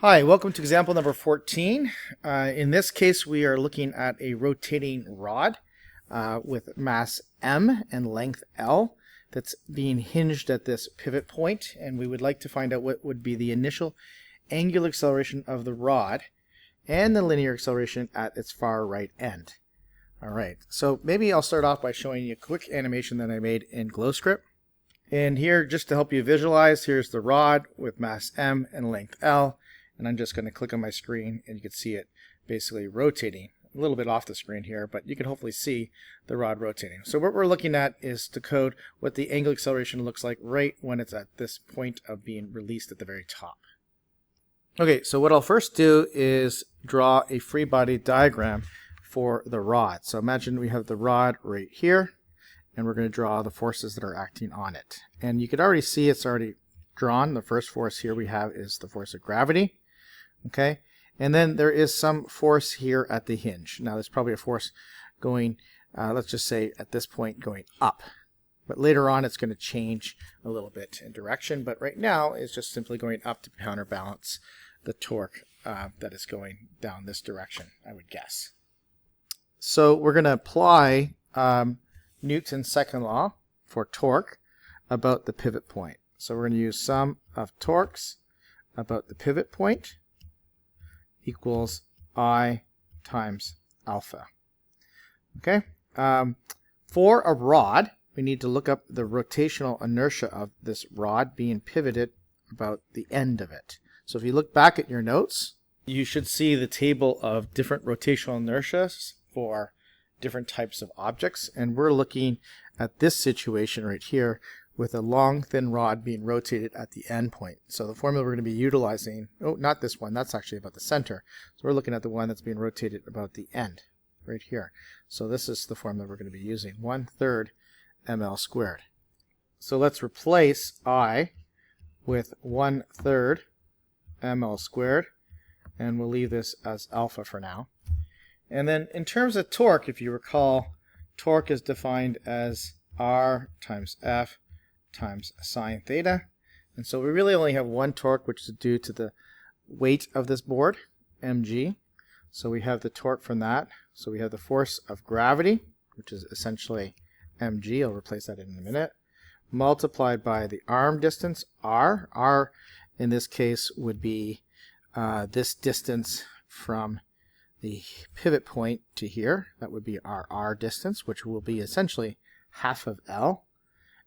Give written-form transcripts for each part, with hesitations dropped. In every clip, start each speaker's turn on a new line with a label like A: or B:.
A: Hi, welcome to example number 14. In this case, we are looking at a rotating rod with mass M and length L that's being hinged at this pivot point, and we would like to find out what would be the initial angular acceleration of the rod and the linear acceleration at its far right end. All right, so maybe I'll start off by showing you a quick animation that I made in GlowScript. And here, just to help you visualize, here's the rod with mass M and length L. And I'm just going to click on my screen and you can see it basically rotating a little bit off the screen here, but you can hopefully see the rod rotating. So what we're looking at is to code what the angular acceleration looks like right when it's at this point of being released at the very top. Okay, so what I'll first do is draw a free body diagram for the rod. So imagine we have the rod right here, and we're going to draw the forces that are acting on it. And you can already see it's already drawn. The first force here we have is the force of gravity. Okay, and then there is some force here at the hinge. Now there's probably a force going, let's just say at this point going up. But later on it's going to change a little bit in direction. But right now it's just simply going up to counterbalance the torque that is going down this direction, I would guess. So we're going to apply Newton's second law for torque about the pivot point. So we're going to use sum of torques about the pivot point equals I times alpha. Okay. For a rod, we need to look up the rotational inertia of this rod being pivoted about the end of it. So if you look back at your notes, you should see the table of different rotational inertias for different types of objects. And we're looking at this situation right here with a long, thin rod being rotated at the end point. So the formula we're going to be utilizing, oh, not this one, that's actually about the center. So we're looking at the one that's being rotated about the end, right here. So this is the formula we're going to be using, 1/3 ml squared. So let's replace I with 1/3 ml squared, and we'll leave this as alpha for now. And then in terms of torque, if you recall, torque is defined as R times F times sine theta. And so we really only have one torque, which is due to the weight of this board, mg. So we have the torque from that. So we have the force of gravity, which is essentially mg. I'll replace that in a minute. Multiplied by the arm distance, r. R in this case would be this distance from the pivot point to here. That would be our r distance, which will be essentially half of L.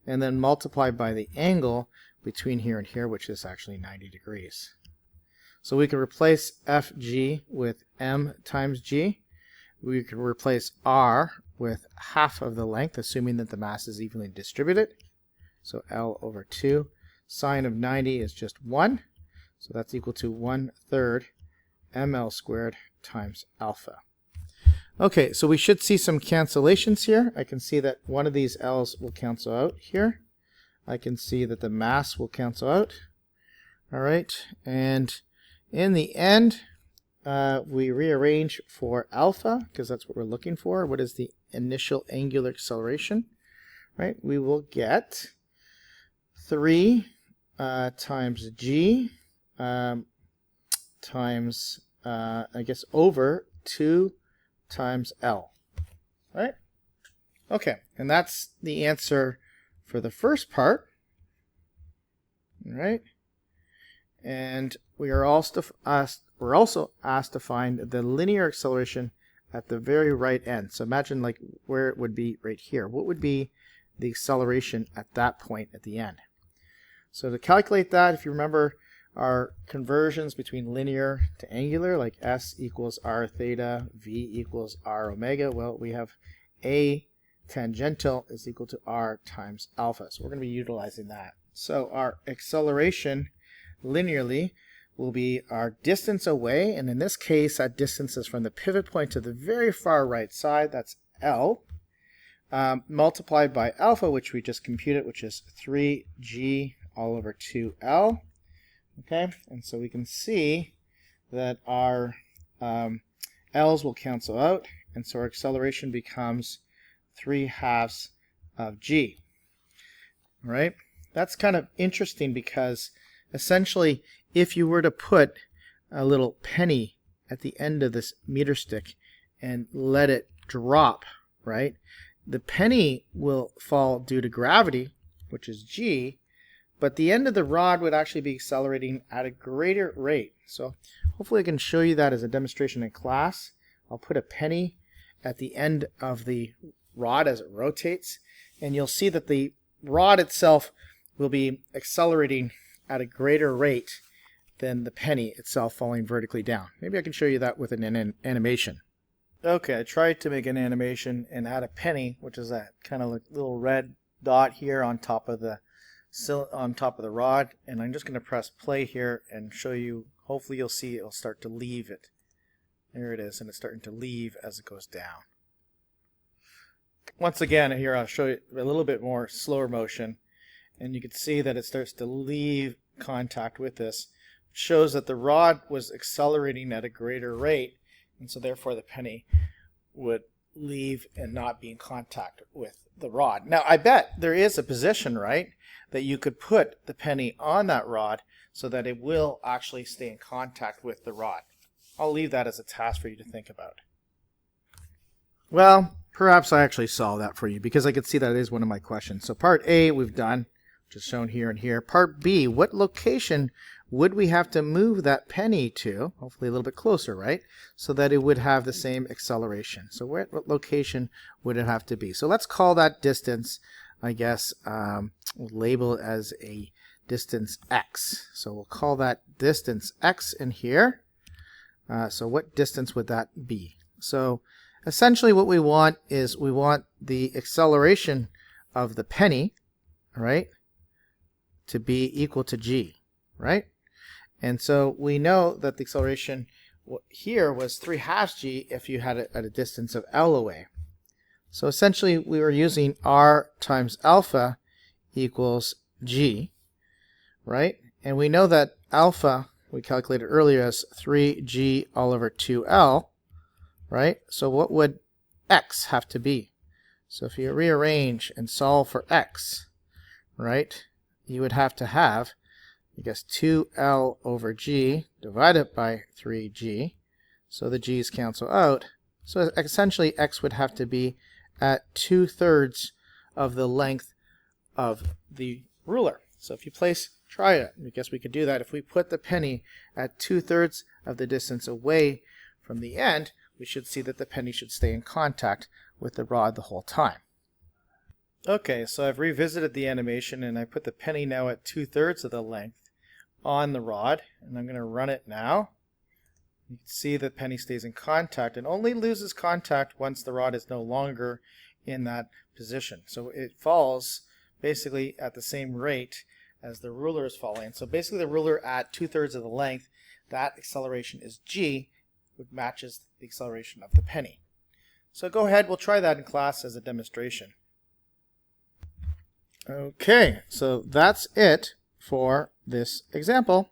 A: And then multiplied by the angle between here and here, which is actually 90 degrees. So we can replace Fg with m times g. We can replace r with half of the length, assuming that the mass is evenly distributed. So L over 2. Sine of 90 is just 1. So that's equal to 1/3 ml squared times alpha. Okay, so we should see some cancellations here. I can see that one of these L's will cancel out here. I can see that the mass will cancel out. All right, and in the end, we rearrange for alpha, because that's what we're looking for. What is the initial angular acceleration? Right, we will get 3 times g times, I guess, over 2 times L, right? Okay, and that's the answer for the first part, right? And we are also asked to find the linear acceleration at the very right end. So imagine like where it would be right here. What would be the acceleration at that point at the end? So to calculate that, if you remember our conversions between linear to angular, like S equals R theta, V equals R omega, well, we have A tangential is equal to R times alpha. So we're going to be utilizing that. So our acceleration linearly will be our distance away, and in this case, that distance is from the pivot point to the very far right side, that's L, multiplied by alpha, which we just computed, which is 3g all over 2L. Okay, and so we can see that our L's will cancel out, and so our acceleration becomes 3/2 of g. All right, that's kind of interesting because essentially if you were to put a little penny at the end of this meter stick and let it drop, right? The penny will fall due to gravity, which is g, but the end of the rod would actually be accelerating at a greater rate. So hopefully I can show you that as a demonstration in class. I'll put a penny at the end of the rod as it rotates, and you'll see that the rod itself will be accelerating at a greater rate than the penny itself falling vertically down. Maybe I can show you that with an animation. Okay, I tried to make an animation and add a penny, which is that kind of little red dot here on top of the rod, and I'm just going to press play here and show you. Hopefully you'll see it'll start to leave it. There it is, and it's starting to leave as it goes down. Once again, here I'll show you a little bit more slower motion, and you can see that it starts to leave contact with this. It shows that the rod was accelerating at a greater rate, and so therefore the penny would leave and not be in contact with the rod. Now I bet there is a position, right, that you could put the penny on that rod so that it will actually stay in contact with the rod. I'll leave that as a task for you to think about. Well, perhaps I actually solved that for you because I could see that it is one of my questions. So part A we've done, which is shown here and here. Part B, what location would we have to move that penny to, hopefully a little bit closer, right, so that it would have the same acceleration? So what location would it have to be? So let's call that distance, I guess, we'll label it as a distance x. So we'll call that distance x in here. So what distance would that be? So essentially what we want is we want the acceleration of the penny, right, to be equal to g, right? And so we know that the acceleration here was 3/2 g if you had it at a distance of L away. So essentially we were using r times alpha equals g, right? And we know that alpha we calculated earlier as 3g all over 2L, right? So what would x have to be? So if you rearrange and solve for x, right, you would have to have, I guess, 2L over g divided by 3g. So the g's cancel out. So essentially x would have to be at 2/3 of the length of the ruler. So if you try it, I guess we could do that. If we put the penny at 2/3 of the distance away from the end, we should see that the penny should stay in contact with the rod the whole time. Okay, so I've revisited the animation and I put the penny now at 2/3 of the length on the rod, and I'm going to run it now. You can see the penny stays in contact and only loses contact once the rod is no longer in that position. So it falls basically at the same rate as the ruler is falling. So basically the ruler at 2/3 of the length, that acceleration is g, which matches the acceleration of the penny. So go ahead, we'll try that in class as a demonstration. Okay, so that's it for this example.